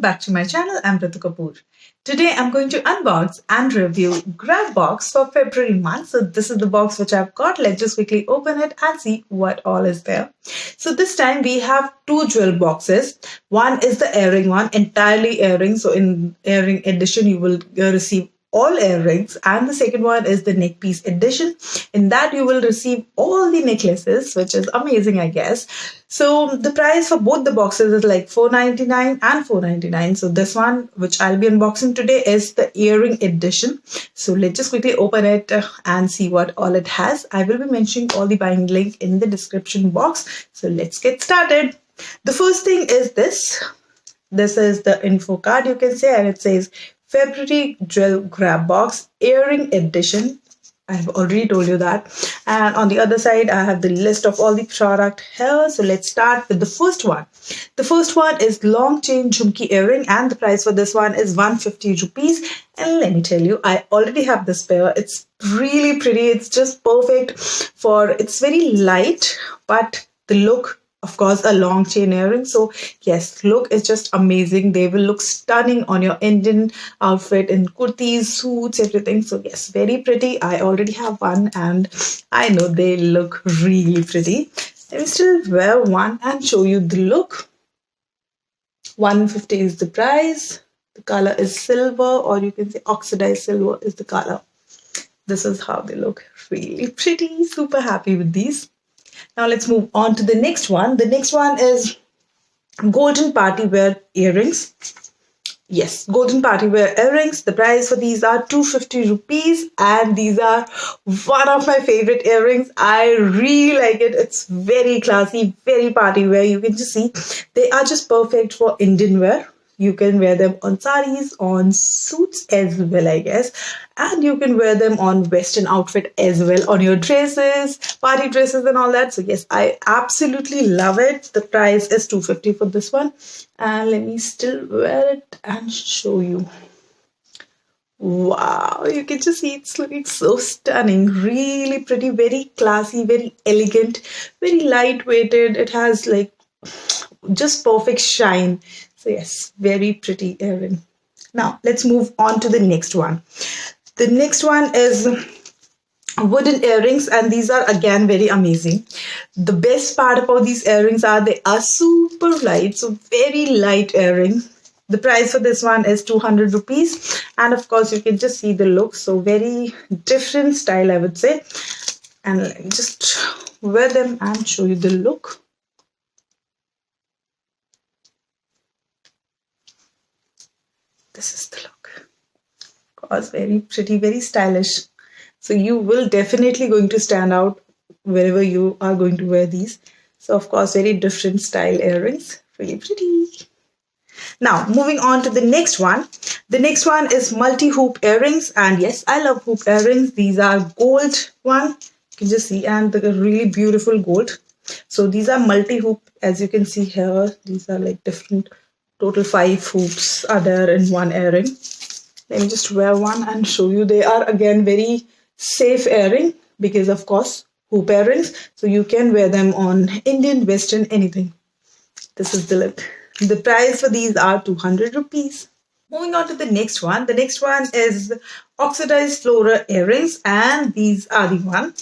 back to my channel. I'm Ritu Kapoor. Today I'm going to unbox and review Grabox for February month. So this is the box which I've got. Let's just quickly open it and see what all is there. So this time we have two jewel boxes. One is the earring one, entirely earring. So in earring edition you will receive all earrings, and the second one is the neck piece edition. In that you will receive all the necklaces, which is amazing, I guess. So the price for both the boxes is like $4.99 and $4.99. So this one which I'll be unboxing today is the earring edition. So let's just quickly open it and see what all it has. I will be mentioning all the buying link in the description box. So let's get started. The first thing is this. This is the info card, you can say, and it says February Jewel Grabox Earring Edition. I have already told you that. And on the other side, I have the list of all the product here. So let's start with the first one. The first one is long chain jhumki earring, and the price for this one is 150 rupees. And let me tell you, I already have this pair. It's really pretty. It's just perfect for, it's very light, but the look, of course, a long chain earring. So yes, look is just amazing. They will look stunning on your Indian outfit in kurtis, suits, everything. So yes, very pretty. I already have one and I know they look really pretty. Let me still wear one and show you the look. 150 is the price. The color is silver, or you can say oxidized silver is the color. This is how they look. Really pretty. Super happy with these. Now let's move on to the next one. The next one is golden party wear earrings. Yes, golden party wear earrings. The price for these are 250 rupees, and these are one of my favorite earrings. I really like it. It's very classy, very party wear. You can just see they are just perfect for Indian wear. You can wear them on saris, on suits as well, I guess. And you can wear them on Western outfit as well, on your dresses, party dresses and all that. So yes, I absolutely love it. The price is 250 for this one. And let me still wear it and show you. Wow, you can just see it's looking so stunning. Really pretty, very classy, very elegant, very lightweighted. It has like just perfect shine. So yes, very pretty earring. Now let's move on to the next one. The next one is wooden earrings, and these are again very amazing. The best part about these earrings are they are super light, so very light earring. The price for this one is 200 rupees, and of course you can just see the look. So very different style, I would say. And let me just wear them and show you the look. This is the look. Of course, very pretty, very stylish. So you will definitely going to stand out wherever you are going to wear these. So of course, very different style earrings. Really pretty. Now, moving on to the next one. The next one is multi-hoop earrings. And yes, I love hoop earrings. These are gold one. You can just see, and they're really beautiful gold. So these are multi-hoop, as you can see here. These are like different. Total 5 hoops are there in one earring. Let me just wear one and show you. They are again very safe earring because of course hoop earrings. So you can wear them on Indian, Western, anything. This is the look. The price for these are 200 rupees. Moving on to the next one. The next one is oxidized flora earrings, and these are the one.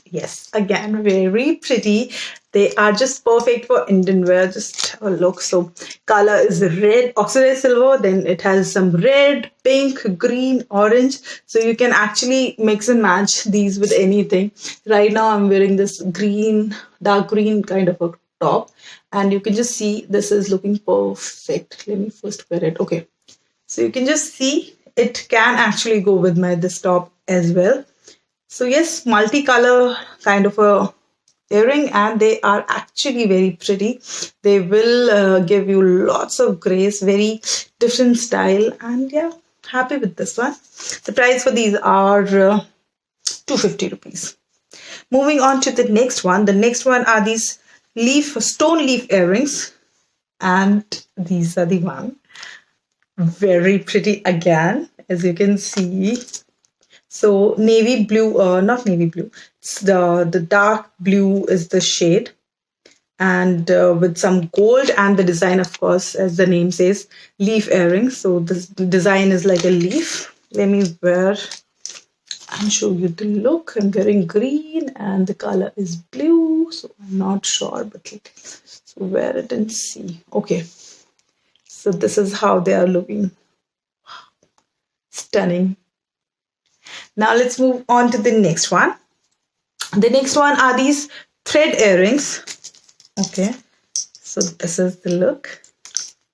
Yes, again, very pretty. They are just perfect for Indian wear. Just have a look. So color is red, oxidized silver. Then it has some red, pink, green, orange. So you can actually mix and match these with anything. Right now I'm wearing this green, dark green kind of a top. And you can just see this is looking perfect. Let me first wear it. Okay. So you can just see it can actually go with my this top as well. So yes, multicolor kind of a earring, and they are actually very pretty. They will give you lots of grace, very different style, and yeah, happy with this one. The price for these are 250 rupees. Moving on to the next one. The next one are these stone leaf earrings, and these are the one. Very pretty again, as you can see. So navy blue, not navy blue, it's the dark blue is the shade. and with some gold, and the design, of course, as the name says, leaf earrings. So this design is like a leaf. Let me wear and show you the look. I'm wearing green and the color is blue, so I'm not sure, but so wear it and see. Okay, so this is how they are looking. Stunning. Now let's move on to the next one. The next one are these thread earrings. Okay, so this is the look.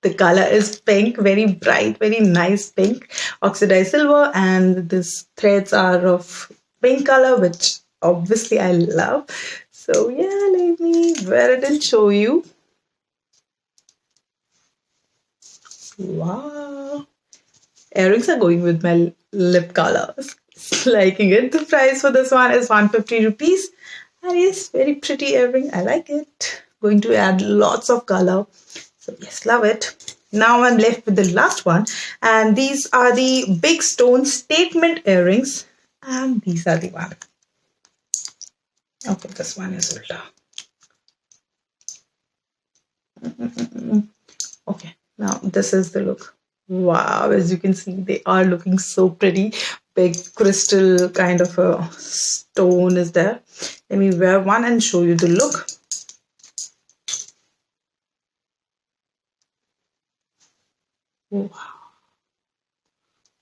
The color is pink, very bright, very nice pink, oxidized silver, and these threads are of pink color, which obviously I love. So yeah, let me wear it and show you. Wow. Earrings are going with my lip colors. Liking it. The price for this one is 150 rupees. And yes, very pretty earring. I like it. Going to add lots of color. So yes, love it. Now I'm left with the last one. And these are the big stone statement earrings. And these are the one. Okay, this one is ulta. Okay, now this is the look. Wow, as you can see, they are looking so pretty. Big crystal kind of a stone is there. Let me wear one and show you the look. Wow.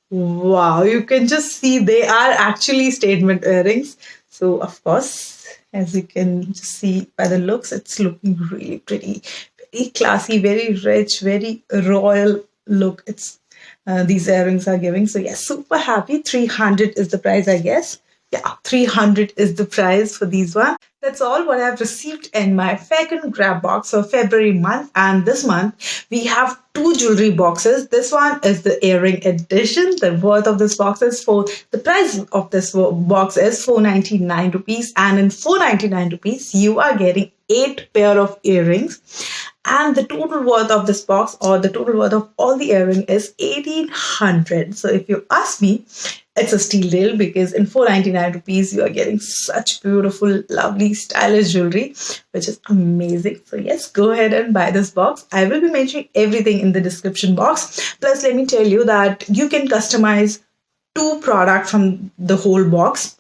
Wow, you can just see they are actually statement earrings. So, of course, as you can just see by the looks, it's looking really pretty, very classy, very rich, very royal look. It's these earrings are giving. So, yes, super happy. 300 is the price, I guess. Yeah, 300 is the price for these ones. That's all what I've received in my second grab box for February month. And this month, we have two jewelry boxes. This one is the earring edition. The worth of this box is the price of this box is 499 rupees. And in 499 rupees, you are getting 8 pair of earrings. And the total worth of this box, or the total worth of all the earring, is 1800. So if you ask me, it's a steal deal, because in 499 rupees, you are getting such beautiful, lovely, stylish jewelry, which is amazing. So yes, go ahead and buy this box. I will be mentioning everything in the description box. Plus, let me tell you that you can customize 2 products from the whole box.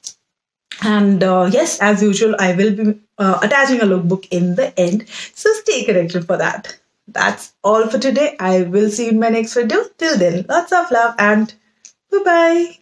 And yes, as usual, I will be attaching a lookbook in the end. So stay connected for that. That's all for today. I will see you in my next video. Till then, lots of love and bye-bye.